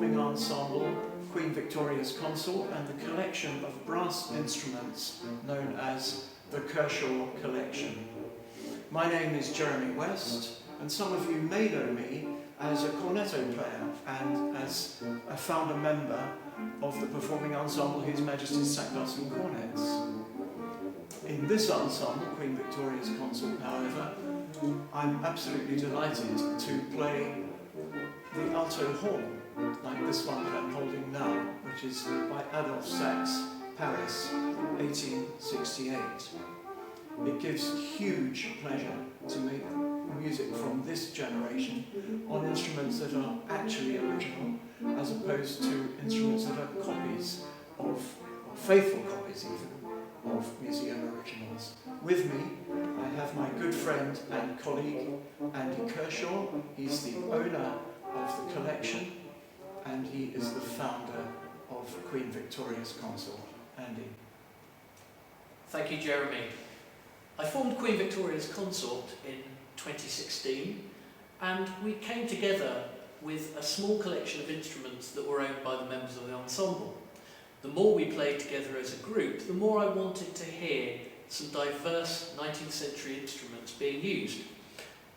performing ensemble Queen Victoria's Consort and the collection of brass instruments known as the Kershaw Collection. My name is Jeremy West, and some of you may know me as a cornetto player and as a founder member of the performing ensemble His Majesty's Sackbuts and Cornets. In this ensemble, Queen Victoria's Consort, however, I'm absolutely delighted to play the alto horn, like this one that I'm holding now, which is by Adolphe Sax, Paris, 1868. It gives huge pleasure to make music from this generation on instruments that are actually original, as opposed to instruments that are copies of, or faithful copies even, of museum originals. With me, I have my good friend and colleague, Andy Kershaw. He's the owner of the collection, and he is the founder of Queen Victoria's Consort. Andy. Thank you, Jeremy. I formed Queen Victoria's Consort in 2016, and we came together with a small collection of instruments that were owned by the members of the ensemble. The more we played together as a group, the more I wanted to hear some diverse 19th century instruments being used.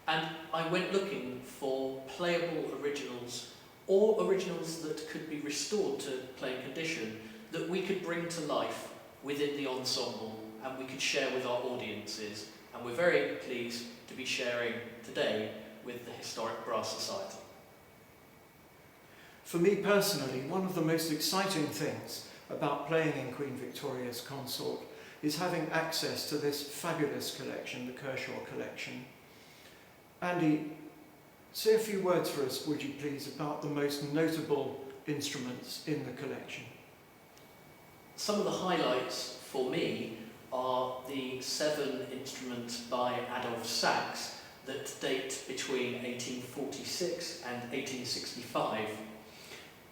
And I went looking for playable originals, or originals that could be restored to playing condition, that we could bring to life within the ensemble and we could share with our audiences. And we're very pleased to be sharing today with the Historic Brass Society. For me personally, one of the most exciting things about playing in Queen Victoria's Consort is having access to this fabulous collection, the Kershaw Collection. Andy, say a few words for us, would you please, about the most notable instruments in the collection. Some of the highlights for me are the 7 instruments by Adolphe Sax that date between 1846 and 1865.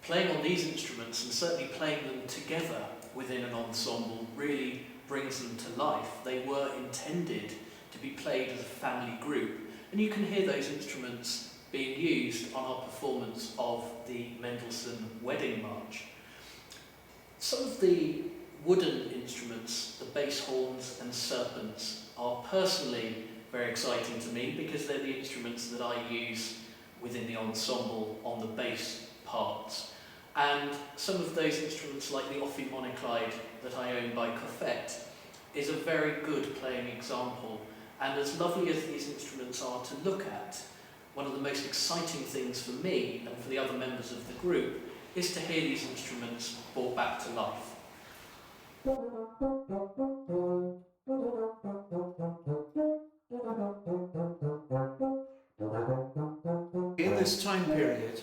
Playing on these instruments, and certainly playing them together within an ensemble, really brings them to life. They were intended to be played as a family group, and you can hear those instruments being used on our performance of the Mendelssohn Wedding March. Some of the wooden instruments, the bass horns and serpents, are personally very exciting to me because they're the instruments that I use within the ensemble on the bass parts. And some of those instruments, like the Offi Monoclide that I own by Coffette, is a very good playing example. And as lovely as these instruments are to look at, one of the most exciting things for me and for the other members of the group is to hear these instruments brought back to life. In this time period,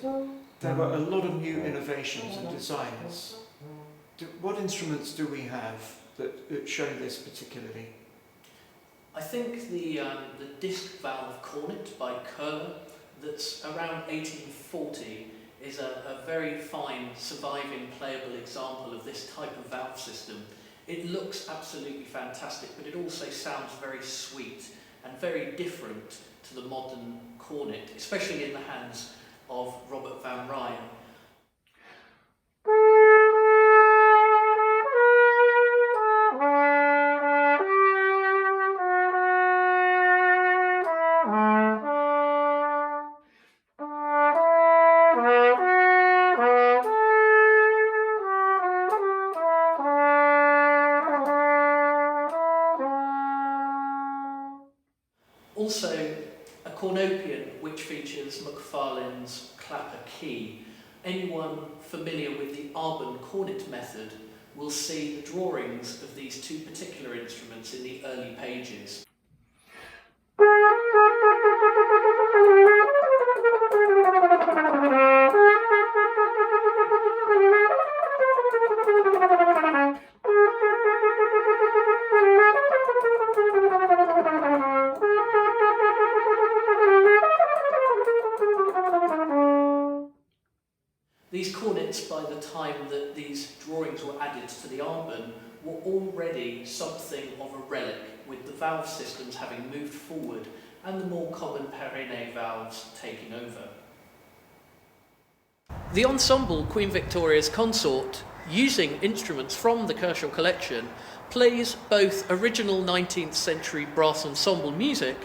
there were a lot of new innovations and designs. What instruments do we have that show this particularly? I think the disc valve cornet by Köhler, that's around 1840, is a very fine, surviving, playable example of this type of valve system. It looks absolutely fantastic, but it also sounds very sweet and very different to the modern cornet, especially in the hands of Robert van Rijn. Also, a cornopian which features Macfarlane's clapper key. Anyone familiar with the Arbon cornet method will see the drawings of these two particular instruments in the early pages. These cornets, by the time that these drawings were added to the Arbon, were already something of a relic, with the valve systems having moved forward and the more common Perrine valves taking over. The ensemble Queen Victoria's Consort, using instruments from the Kershaw collection, plays both original 19th century brass ensemble music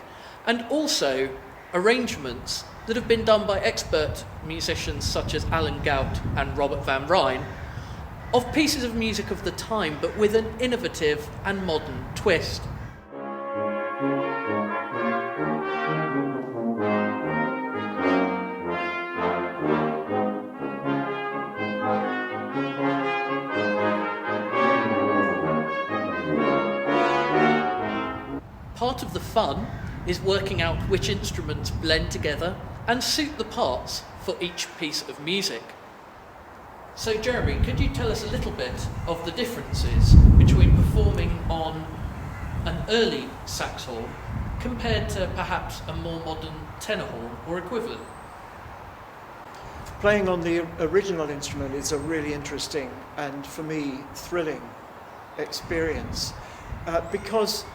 and also arrangements that have been done by expert musicians such as Alan Gout and Robert Van Ryn of pieces of music of the time, but with an innovative and modern twist. Part of the fun is working out which instruments blend together and suit the parts for each piece of music. So Jeremy, could you tell us a little bit of the differences between performing on an early sax horn compared to perhaps a more modern tenor horn or equivalent? Playing on the original instrument is a really interesting and, for me, thrilling experience because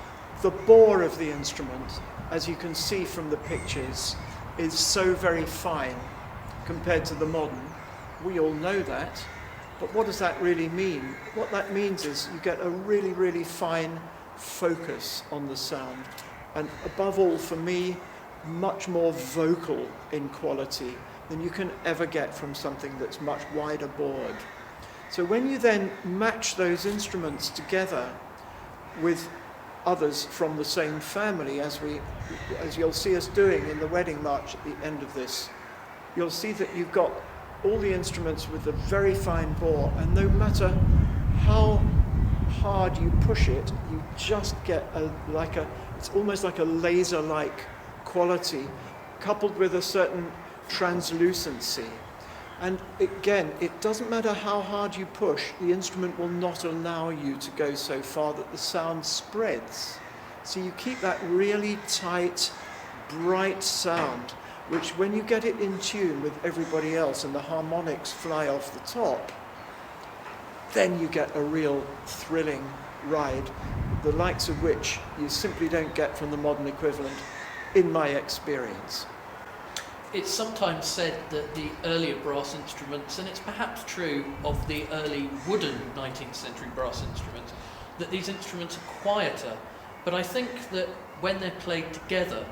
the bore of the instrument, as you can see from the pictures, is so very fine compared to the modern. We all know that, but what does that really mean? What that means is you get a really, really fine focus on the sound, and above all, for me, much more vocal in quality than you can ever get from something that's much wider bored. So when you then match those instruments together with others from the same family, as you'll see us doing in the wedding march at the end of this, you'll see that you've got all the instruments with a very fine bore, and no matter how hard you push it, you just get it's almost like a laser-like quality coupled with a certain translucency. And again, it doesn't matter how hard you push, the instrument will not allow you to go so far that the sound spreads. So you keep that really tight, bright sound, which when you get it in tune with everybody else and the harmonics fly off the top, then you get a real thrilling ride, the likes of which you simply don't get from the modern equivalent, in my experience. It's sometimes said that the earlier brass instruments, and it's perhaps true of the early wooden 19th century brass instruments, that these instruments are quieter. But I think that when they're played together,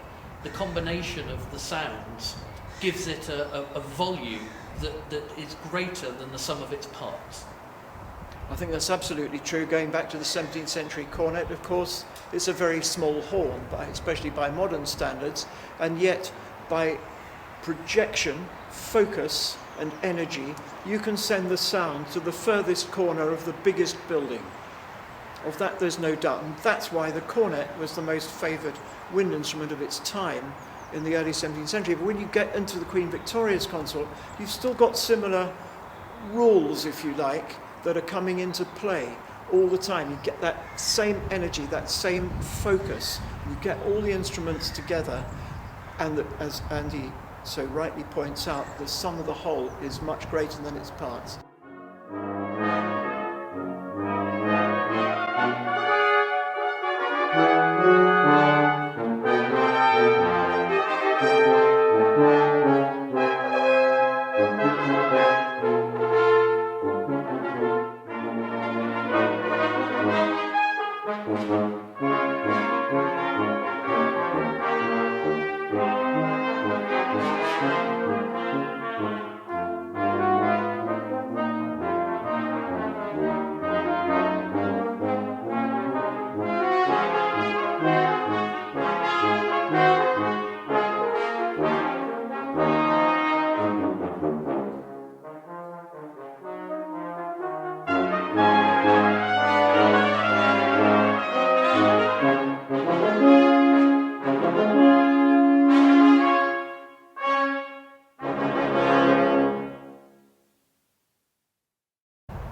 the combination of the sounds gives it a volume that is greater than the sum of its parts. I think that's absolutely true. Going back to the 17th century cornet, of course, it's a very small horn, especially by modern standards, and yet by projection, focus and energy, you can send the sound to the furthest corner of the biggest building. Of that there's no doubt, and that's why the cornet was the most favoured wind instrument of its time in the early 17th century. But when you get into the Queen Victoria's Consort, you've still got similar rules, if you like, that are coming into play all the time. You get that same energy, that same focus. You get all the instruments together, and as Andy so rightly points out, the sum of the whole is much greater than its parts.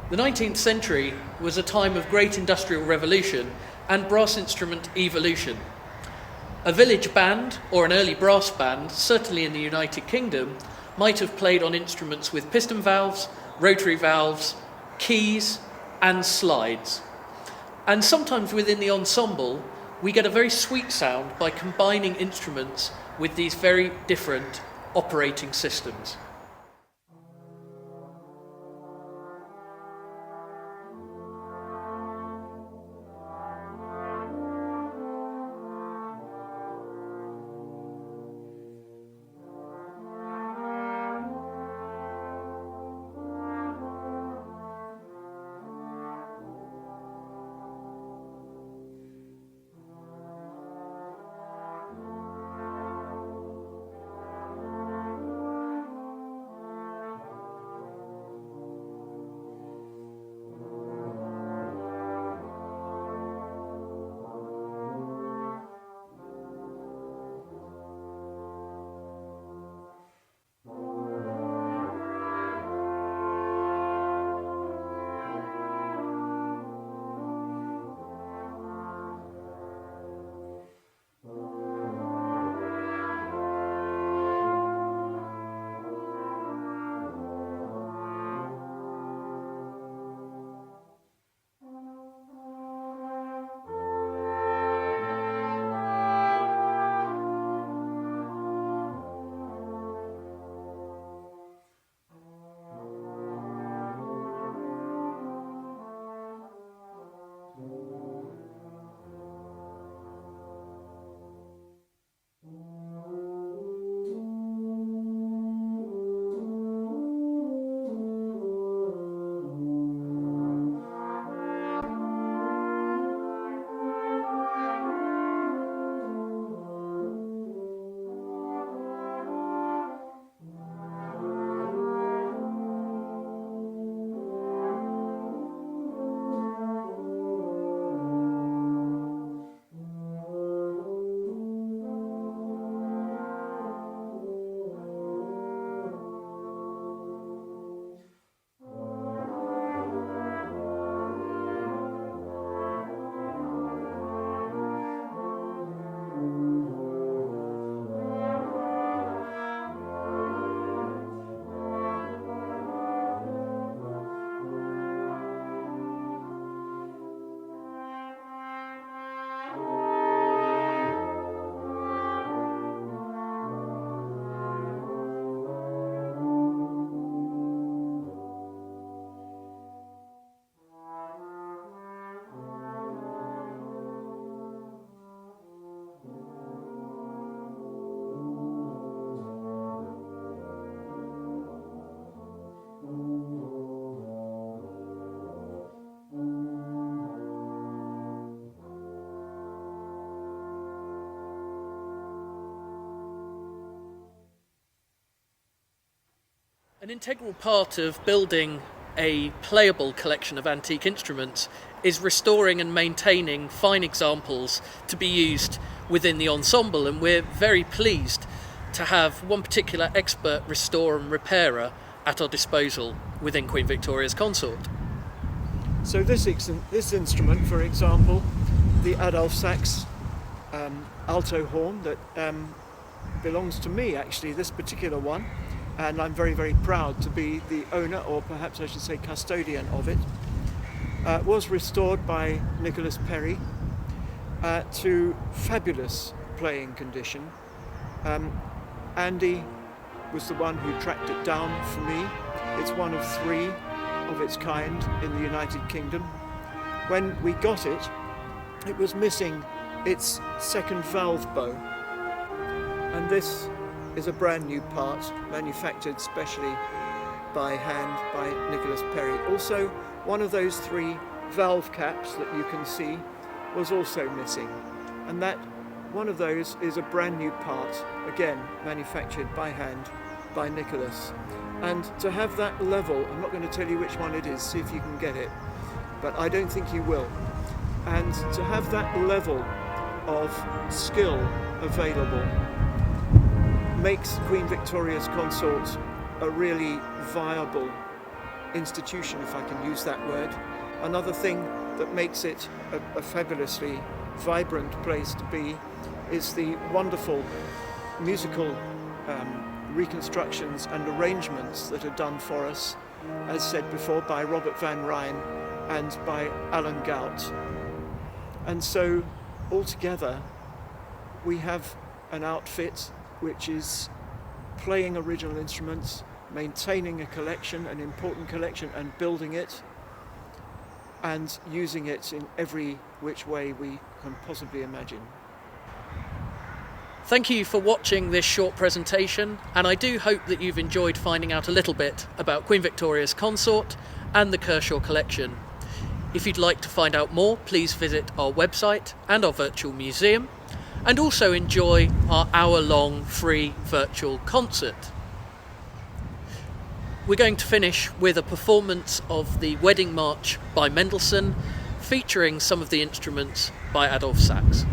The 19th century was a time of great industrial revolution and brass instrument evolution. A village band, or an early brass band, certainly in the United Kingdom, might have played on instruments with piston valves, rotary valves, keys, and slides. And sometimes within the ensemble, we get a very sweet sound by combining instruments with these very different operating systems. An integral part of building a playable collection of antique instruments is restoring and maintaining fine examples to be used within the ensemble, and we're very pleased to have one particular expert restorer and repairer at our disposal within Queen Victoria's Consort. So this instrument, for example, the Adolphe Sax alto horn that belongs to me, actually, this particular one, and I'm very, very proud to be the owner, or perhaps I should say custodian of it, was restored by Nicholas Perry to fabulous playing condition. Andy was the one who tracked it down for me. It's one of 3 of its kind in the United Kingdom. When we got it, it was missing its second valve bow, and this is a brand new part manufactured specially by hand by Nicholas Perry. Also, one of those 3 valve caps that you can see was also missing, and that one of those is a brand new part, again manufactured by hand by Nicholas. And to have that level, I'm not going to tell you which one it is, see if you can get it, but I don't think you will. And to have that level of skill available makes Queen Victoria's Consort a really viable institution, if I can use that word. Another thing that makes it a fabulously vibrant place to be is the wonderful musical reconstructions and arrangements that are done for us, as said before, by Robert Van Rijn and by Alan Gout. And so altogether we have an outfit which is playing original instruments, maintaining a collection, an important collection, and building it, and using it in every which way we can possibly imagine. Thank you for watching this short presentation, and I do hope that you've enjoyed finding out a little bit about Queen Victoria's Consort and the Kershaw collection. If you'd like to find out more, please visit our website and our virtual museum, and also enjoy our hour-long free virtual concert. We're going to finish with a performance of the Wedding March by Mendelssohn, featuring some of the instruments by Adolphe Sax.